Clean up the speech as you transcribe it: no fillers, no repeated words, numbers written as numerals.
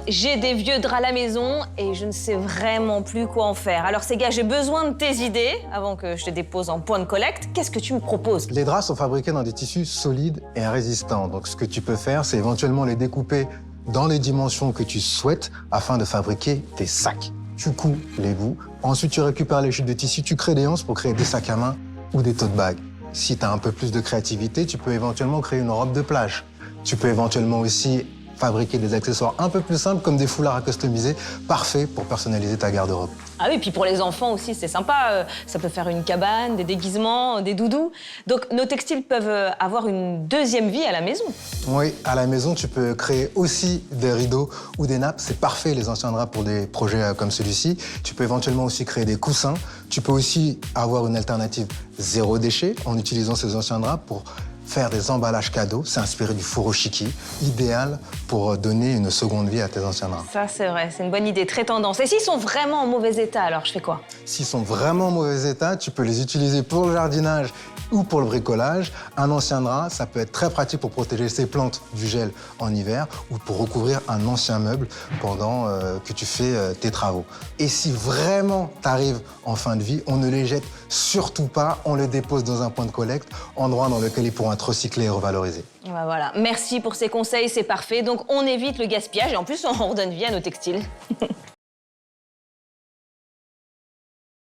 j'ai des vieux draps à la maison et je ne sais vraiment plus quoi en faire. Alors ces gars, j'ai besoin de tes idées avant que je te dépose en point de collecte. Qu'est-ce que tu me proposes? Les draps sont fabriqués dans des tissus solides et résistants. Donc ce que tu peux faire, c'est éventuellement les découper dans les dimensions que tu souhaites afin de fabriquer tes sacs. Tu couds les bouts, ensuite tu récupères les chutes de tissu, tu crées des anses pour créer des sacs à main ou des tote bags. Si tu as un peu plus de créativité, tu peux éventuellement créer une robe de plage. Tu peux éventuellement aussi fabriquer des accessoires un peu plus simples comme des foulards à customiser, parfait pour personnaliser ta garde-robe. Ah oui, puis pour les enfants aussi, c'est sympa. Ça peut faire une cabane, des déguisements, des doudous. Donc nos textiles peuvent avoir une deuxième vie à la maison. Oui, à la maison, tu peux créer aussi des rideaux ou des nappes. C'est parfait, les anciens draps, pour des projets comme celui-ci. Tu peux éventuellement aussi créer des coussins. Tu peux aussi avoir une alternative zéro déchet en utilisant ces anciens draps pour faire des emballages cadeaux. C'est inspiré du furoshiki, idéal pour donner une seconde vie à tes anciens draps. Ça, c'est vrai, c'est une bonne idée, très tendance. Et s'ils sont vraiment en mauvais état, alors je fais quoi? S'ils sont vraiment en mauvais état, tu peux les utiliser pour le jardinage ou pour le bricolage. Un ancien drap, ça peut être très pratique pour protéger ses plantes du gel en hiver ou pour recouvrir un ancien meuble pendant que tu fais tes travaux. Et si vraiment tu arrives en fin de vie, on ne les jette surtout pas, on les dépose dans un point de collecte, endroit dans lequel ils pourront être recyclés et revalorisés. Ben voilà, merci pour ces conseils, c'est parfait. Donc on évite le gaspillage et en plus on redonne vie à nos textiles.